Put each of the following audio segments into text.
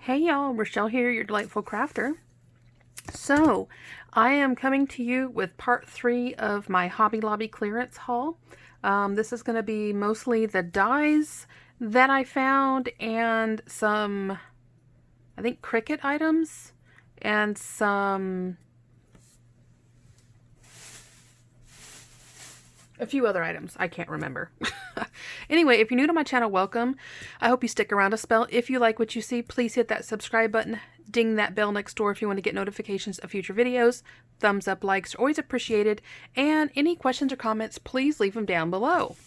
Hey y'all, Rochelle here, your delightful crafter. So, I am coming to you with part 3 of my Hobby Lobby clearance haul. This is going to be mostly the dies that I found and some, I think, Cricut items and a few other items. I can't remember. Anyway, if you're new to my channel, welcome. I hope you stick around a spell. If you like what you see, please hit that subscribe button. Ding that bell next door if you want to get notifications of future videos. Thumbs up, likes are always appreciated. And any questions or comments, please leave them down below.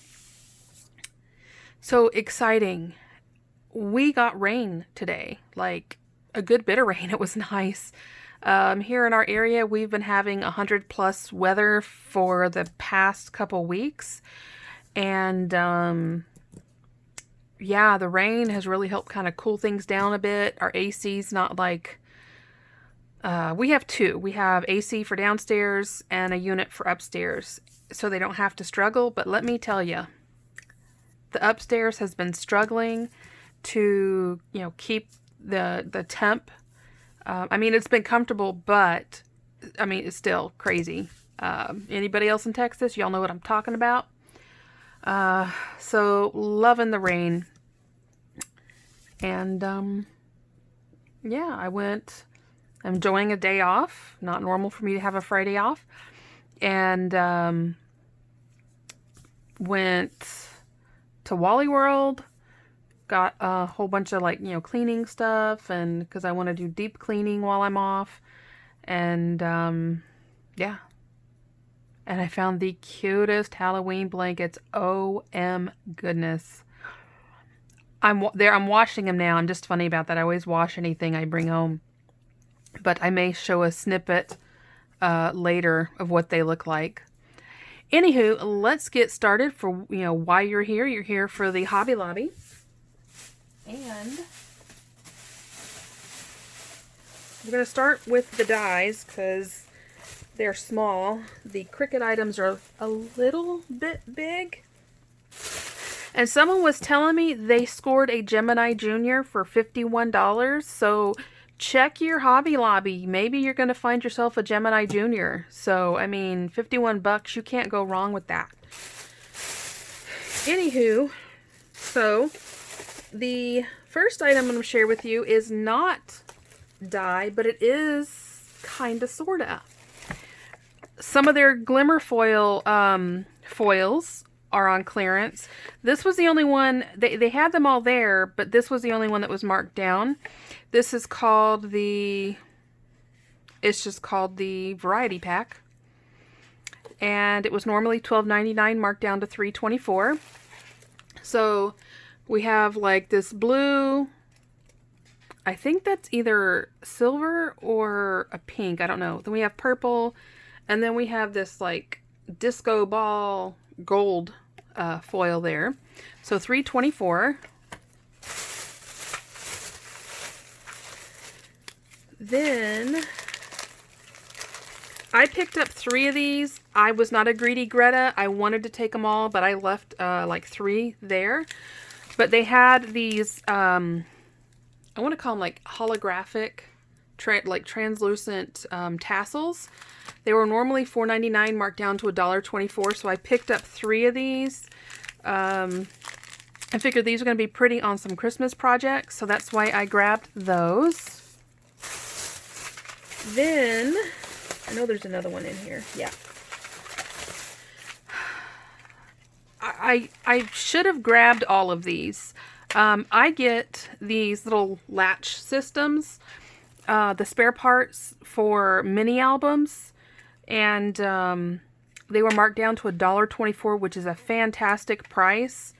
So exciting. We got rain today. Like a good bit of rain. It was nice. Here in our area, we've been having 100+ weather for the past couple weeks. And, yeah, the rain has really helped kind of cool things down a bit. Our AC's not like, we have two. We have AC for downstairs and a unit for upstairs, so they don't have to struggle. But let me tell you, the upstairs has been struggling to, keep the temp. I mean, it's been comfortable, but, I mean, it's still crazy. Anybody else in Texas, y'all know what I'm talking about. So loving the rain. And, yeah, I'm enjoying a day off. Not normal for me to have a Friday off. And, went to Wally World, got a whole bunch of cleaning stuff, and because I want to do deep cleaning while I'm off. And, yeah. And I found the cutest Halloween blankets. OM goodness. I'm washing them now. I'm just funny about that. I always wash anything I bring home. But I may show a snippet later of what they look like. Anywho, let's get started for, why you're here. You're here for the Hobby Lobby. And we're going to start with the dies because they're small. The Cricut items are a little bit big. And someone was telling me they scored a Gemini Junior for $51. So check your Hobby Lobby. Maybe you're going to find yourself a Gemini Junior. So, I mean, 51 bucks, you can't go wrong with that. Anywho, so the first item I'm going to share with you is not die, but it is kind of, sort of. Some of their Glimmer foils are on clearance. This was the only one, they had them all there, but this was the only one that was marked down. This is called it's just called the Variety Pack. And it was normally $12.99, marked down to $3.24. So we have like this blue, I think that's either silver or a pink, I don't know. Then we have purple. And then we have this like disco ball gold foil there. So $3.24. Then I picked up 3 of these. I was not a greedy Greta. I wanted to take them all, but I left like 3 there. But they had these, I want to call them like holographic, translucent tassels. They were normally $4.99, marked down to $1.24, so I picked up 3 of these. I figured these are going to be pretty on some Christmas projects, so that's why I grabbed those. Then, I know there's another one in here. Yeah. I should have grabbed all of these. I get these little latch systems, the spare parts for mini albums. And they were marked down to $1.24, which is a fantastic price.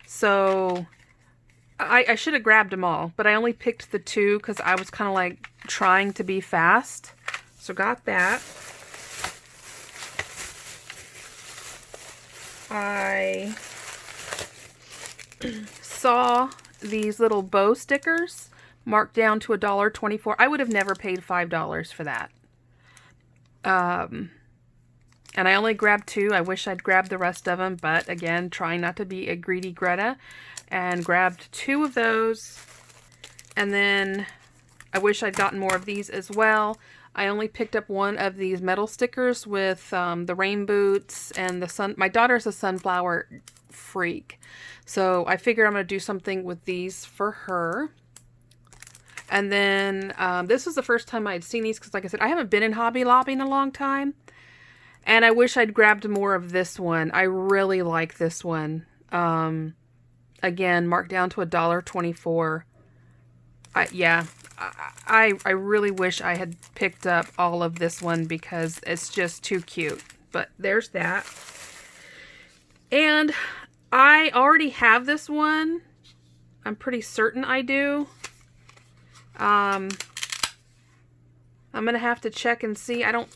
So I should have grabbed them all, but I only picked the 2 because I was kind of like trying to be fast. So got that. I saw these little bow stickers marked down to $1.24. I would have never paid $5 for that. And I only grabbed 2. I wish I'd grabbed the rest of them, but again, trying not to be a greedy Greta, and grabbed 2 of those. And then I wish I'd gotten more of these as well. I only picked up one of these metal stickers with the rain boots and the sun. My daughter's a sunflower freak, so I figured I'm going to do something with these for her. And then this was the first time I had seen these because, like I said, I haven't been in Hobby Lobby in a long time. And I wish I'd grabbed more of this one. I really like this one. Again, marked down to $1.24. Yeah, I really wish I had picked up all of this one because it's just too cute. But there's that. And I already have this one. I'm pretty certain I do. I'm going to have to check and see. I don't...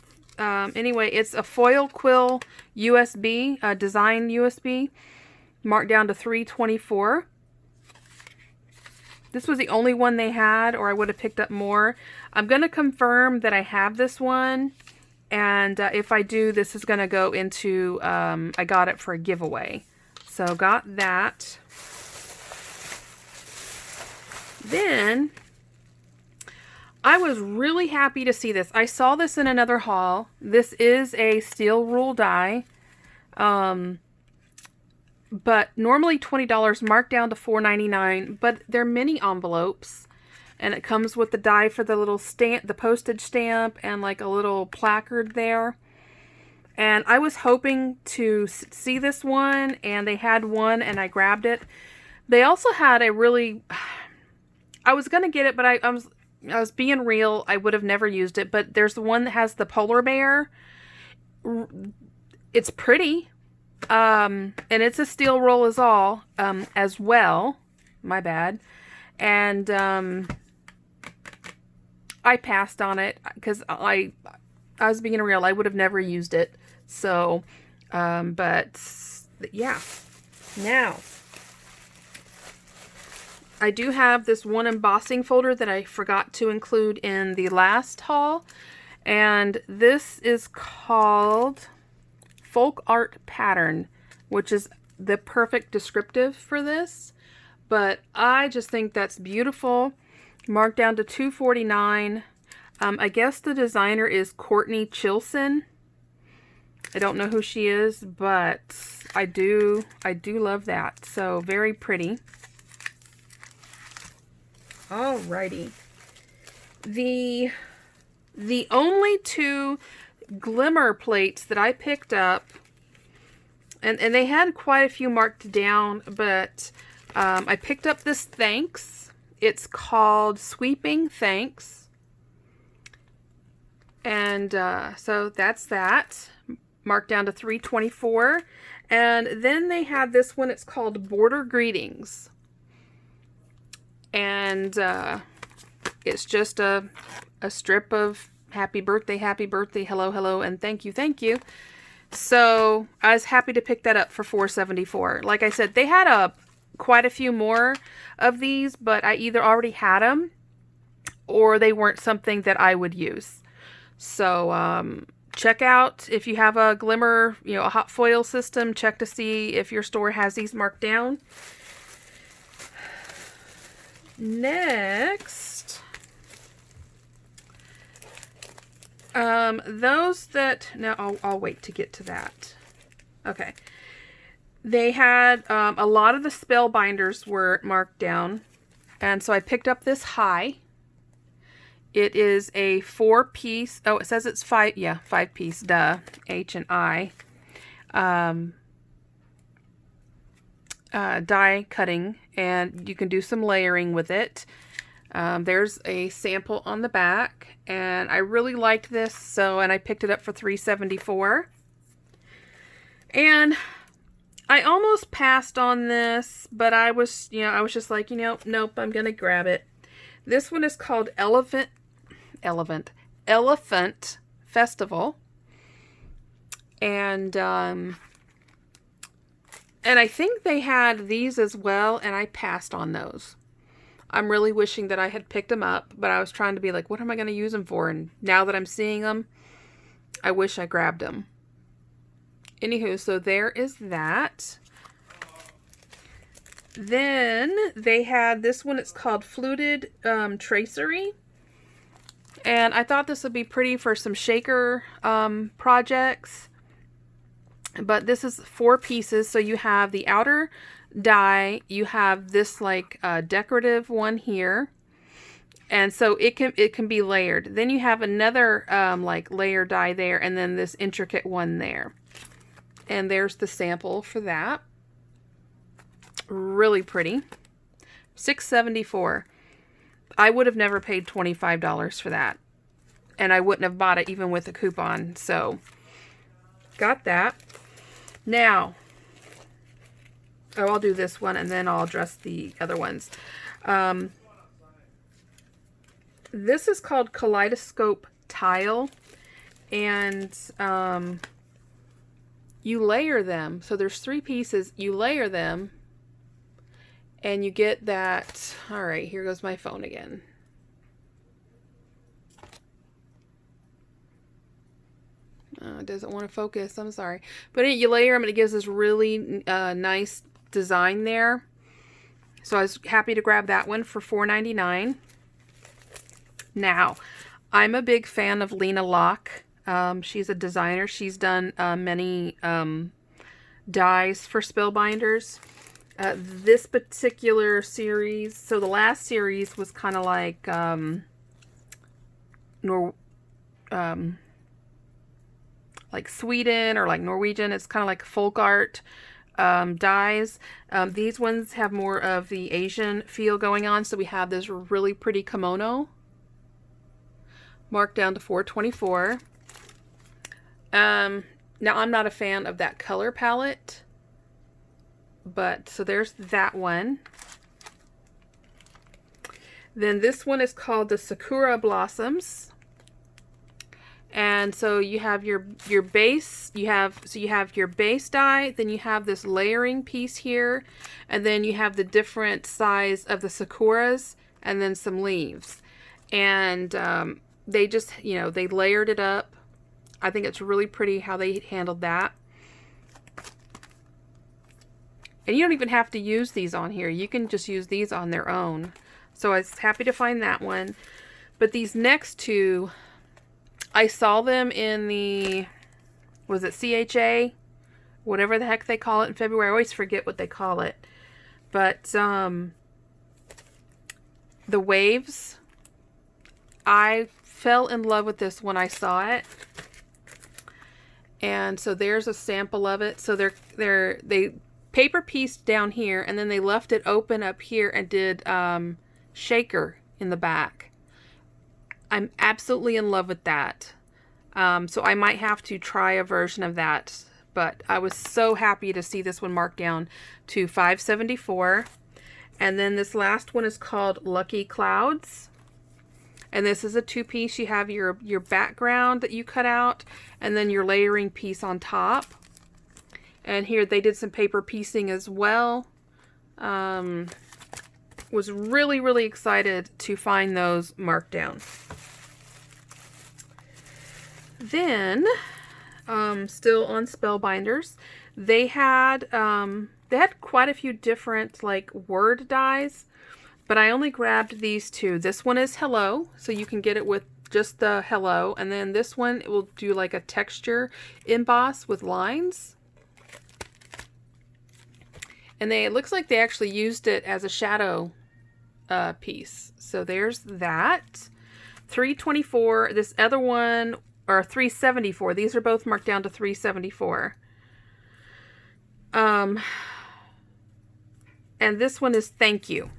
anyway, it's a foil quill USB, design USB, marked down to $3.24. This was the only one they had, or I would have picked up more. I'm going to confirm that I have this one, and if I do, this is going to go into, I got it for a giveaway. So got that. Then I was really happy to see this. I saw this in another haul. This is a steel rule die. But normally $20, marked down to $4.99. But they're mini envelopes. And it comes with the die for the little stamp, the postage stamp, and like a little placard there. And I was hoping to see this one, and they had one, and I grabbed it. They also had a really... I was going to get it, but I was being real. I would have never used it, but there's the one that has the polar bear. It's pretty. And it's a steel roll as well. My bad. And I passed on it because I was being real. I would have never used it. So, but yeah. Now, I do have this one embossing folder that I forgot to include in the last haul. And this is called Folk Art Pattern, which is the perfect descriptive for this. But I just think that's beautiful. Marked down to $2.49. I guess the designer is Courtney Chilson. I don't know who she is, but I do love that. So very pretty. Alrighty. The only two Glimmer Plates that I picked up, and they had quite a few marked down, but I picked up this Thanks. It's called Sweeping Thanks. And so that's that. Marked down to $3.24. And then they had this one. It's called Border Greetings. And it's just a strip of happy birthday, hello, hello, and thank you. So I was happy to pick that up for $4.74. Like I said, they had quite a few more of these, but I either already had them or they weren't something that I would use. So check out if you have a Glimmer, a hot foil system. Check to see if your store has these marked down. Next, those that, now I'll wait to get to that. Okay. They had, a lot of the Spellbinders were marked down, and so I picked up this high. It is a 4-piece, oh, it says it's 5-piece, duh, H and I, die cutting, and you can do some layering with it. There's a sample on the back, and I really liked this, and I picked it up for $3.74. And I almost passed on this, but I was just like, nope, I'm gonna grab it. This one is called Elephant Festival, and I think they had these as well, and I passed on those. I'm really wishing that I had picked them up, but I was trying to be like, what am I going to use them for? And now that I'm seeing them, I wish I grabbed them. Anywho, so there is that. Then they had this one. It's called Fluted Tracery. And I thought this would be pretty for some shaker projects. But this is 4 pieces. So you have the outer die, you have this like decorative one here. And so it can be layered. Then you have another like layer die there, and then this intricate one there. And there's the sample for that. Really pretty. $6.74. I would have never paid $25 for that. And I wouldn't have bought it even with a coupon. So, got that. Now, I'll do this one and then I'll address the other ones. This is called Kaleidoscope Tile. And you layer them. So there's 3 pieces. You layer them. And you get that. All right, here goes my phone again. It doesn't want to focus. I'm sorry. But you layer them and it gives this really nice design there. So I was happy to grab that one for $4.99. Now, I'm a big fan of Lena Locke. She's a designer. She's done many dies for Spellbinders. This particular series, so the last series was kind of like like Sweden or like Norwegian. It's kind of like folk art dies. These ones have more of the Asian feel going on. So we have this really pretty kimono marked down to $4.24. Now I'm not a fan of that color palette. But, so there's that one. Then this one is called the Sakura Blossoms. And so you have your base, you have your base die, then you have this layering piece here, and then you have the different size of the sakuras, and then some leaves. And they just, they layered it up. I think it's really pretty how they handled that. And you don't even have to use these on here. You can just use these on their own. So I was happy to find that one. But these next 2, I saw them in the, was it CHA? Whatever the heck they call it in February. I always forget what they call it. But the waves, I fell in love with this when I saw it. And so there's a sample of it. So they paper pieced down here, and then they left it open up here and did shaker in the back. I'm absolutely in love with that. So I might have to try a version of that, but I was so happy to see this one marked down to $5.74. And then this last one is called Lucky Clouds. And this is a 2-piece. You have your background that you cut out, and then your layering piece on top. And here they did some paper piecing as well. Was really, really excited to find those marked down. Then, still on Spellbinders, they had quite a few different like word dies, but I only grabbed these 2. This one is hello, so you can get it with just the hello, and then this one it will do like a texture emboss with lines. And it looks like they actually used it as a shadow piece. So there's that. $3.24. This other one, or $3.74. These are both marked down to $3.74. And this one is thank you.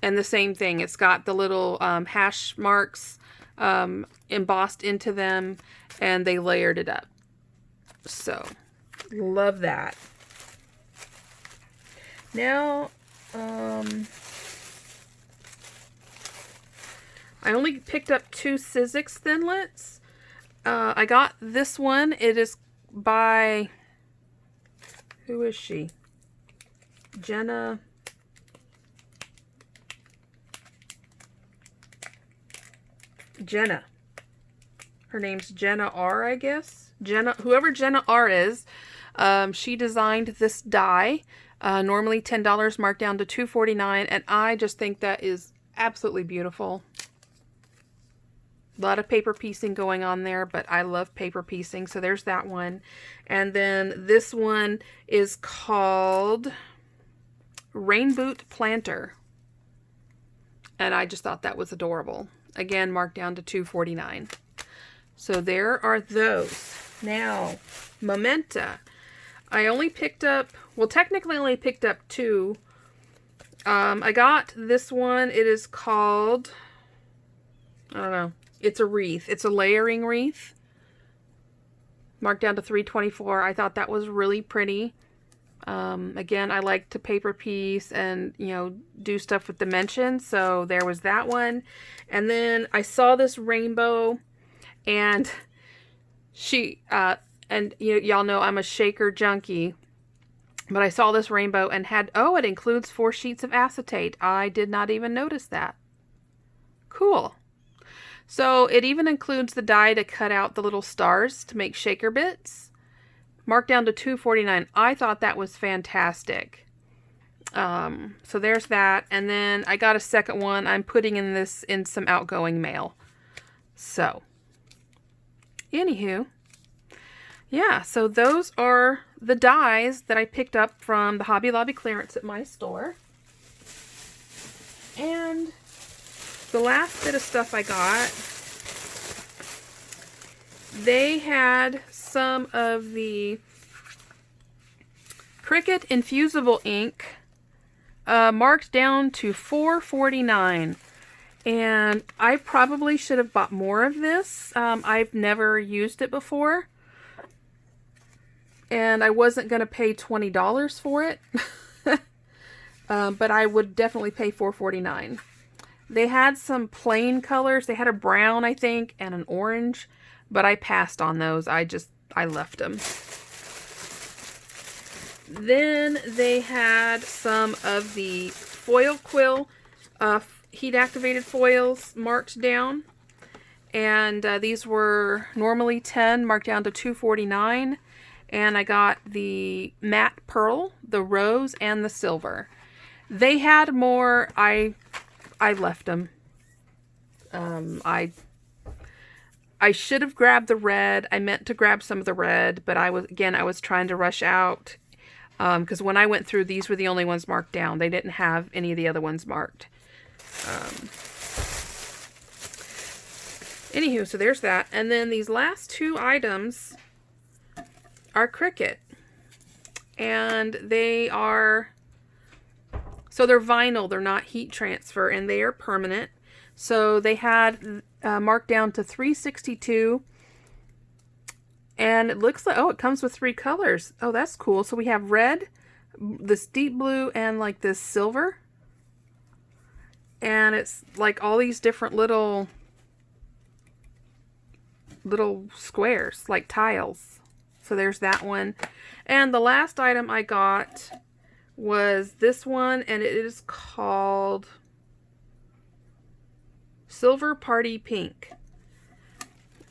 And the same thing. It's got the little hash marks embossed into them, and they layered it up. So, love that. Now, I only picked up 2 Sizzix Thinlits. I got this one. It is by, who is she? Jenna. Her name's Jenna R, I guess. Whoever Jenna R is, she designed this die. Normally $10, marked down to $2.49, and I just think that is absolutely beautiful. A lot of paper piecing going on there, but I love paper piecing, so there's that one. And then this one is called Rain Boot Planter. And I just thought that was adorable. Again, marked down to $2.49. So there are those. Now, Momenta. I only picked up, well, technically I only picked up 2. I got this one. It is called, I don't know. It's a wreath. It's a layering wreath. Marked down to $3.24. I thought that was really pretty. Again, I like to paper piece and, you know, do stuff with dimensions. So there was that one. And then I saw this rainbow, and and y'all know I'm a shaker junkie. But I saw this rainbow and had, oh, it includes 4 sheets of acetate. I did not even notice that. Cool. So it even includes the die to cut out the little stars to make shaker bits. Marked down to $2.49. I thought that was fantastic. So there's that. And then I got a second one. I'm putting in some outgoing mail. So, anywho. Yeah, so those are the dies that I picked up from the Hobby Lobby clearance at my store. And the last bit of stuff I got, they had some of the Cricut infusible ink marked down to $4.49. And I probably should have bought more of this. I've never used it before. And I wasn't going to pay $20 for it. But I would definitely pay $4.49. They had some plain colors. They had a brown, I think, and an orange. But I passed on those. I left them. Then they had some of the foil quill heat activated foils marked down. And these were normally $10, marked down to $2.49. And I got the matte pearl, the rose, and the silver. They had more. I left them. I should have grabbed the red. I meant to grab some of the red, but I was trying to rush out. Because when I went through, these were the only ones marked down. They didn't have any of the other ones marked. Anywho, so there's that. And then these last 2 items are Cricut. And they are, so they're vinyl. They're not heat transfer, and they are permanent. So they had marked down to $3.62. And it looks like, oh, it comes with 3 colors. Oh, that's cool. So we have red, this deep blue, and like this silver. And it's like all these different little squares, like tiles. So there's that one. And the last item I got was this one, and it is called Silver Party Pink.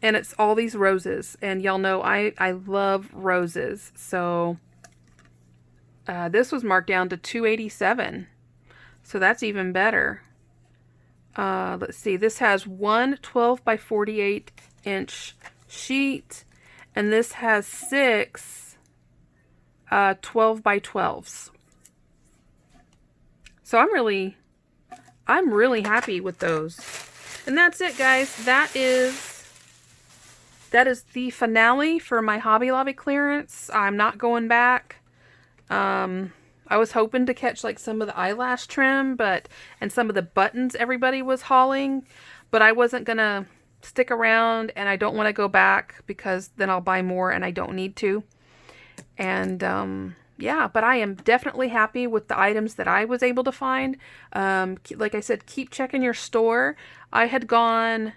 And it's all these roses. And y'all know I love roses. So this was marked down to $2.87. So that's even better. Let's see. This has one 12 by 48 inch sheet. And this has 6 12 by 12s. So I'm really happy with those. And that's it, guys. That is the finale for my Hobby Lobby clearance. I'm not going back. I was hoping to catch like some of the eyelash trim, and some of the buttons everybody was hauling, but I wasn't gonna stick around, and I don't want to go back because then I'll buy more and I don't need to. And yeah, but I am definitely happy with the items that I was able to find. Like I said, keep checking your store. I had gone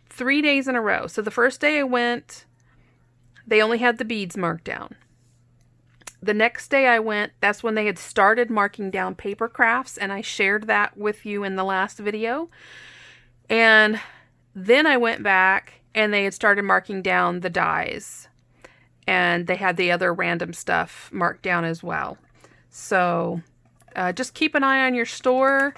3 days in a row. So the first day I went, they only had the beads marked down. The next day I went, that's when they had started marking down paper crafts, and I shared that with you in the last video. And then I went back, and they had started marking down the dies. And they had the other random stuff marked down as well. So just keep an eye on your store.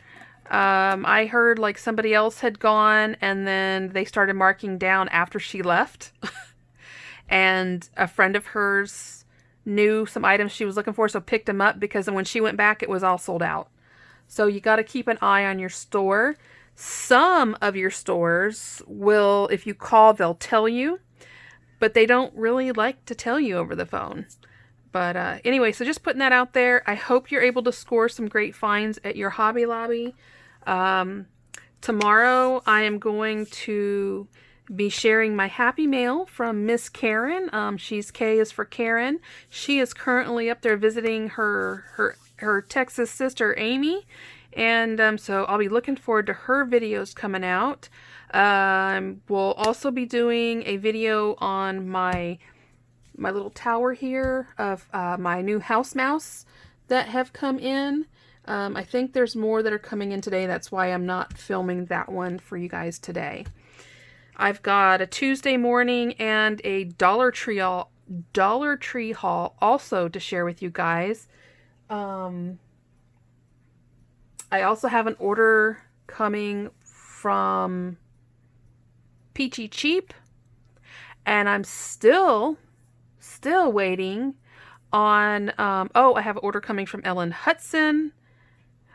I heard like somebody else had gone and then they started marking down after she left. And a friend of hers knew some items she was looking for, so picked them up because when she went back, it was all sold out. So you got to keep an eye on your store. Some of your stores will, if you call, they'll tell you, but they don't really like to tell you over the phone. But anyway, so just putting that out there. I hope you're able to score some great finds at your Hobby Lobby. Tomorrow I am going to be sharing my happy mail from Miss Karen. She's K is for Karen. She is currently up there visiting her Texas sister Amy, and so I'll be looking forward to her videos coming out. We'll also be doing a video on my little tower here of my new house mouse that have come in. I think there's more that are coming in today. That's why I'm not filming that one for you guys today. I've got a Tuesday morning and a Dollar Tree haul also to share with you guys. I also have an order coming from Peachy Cheap, and I'm still waiting on I have an order coming from Ellen Hudson.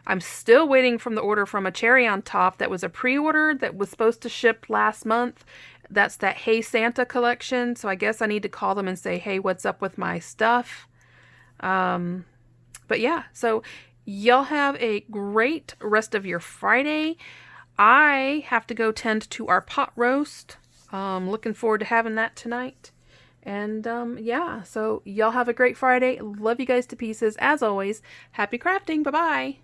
I'm still waiting from the order from a Cherry on Top that was a pre-order that was supposed to ship last month. That's that Hey Santa collection. So I guess I need to call them and say, hey, what's up with my stuff? But yeah, so y'all have a great rest of your Friday. I have to go tend to our pot roast. Looking forward to having that tonight. And yeah, so y'all have a great Friday. Love you guys to pieces. As always, happy crafting. Bye-bye.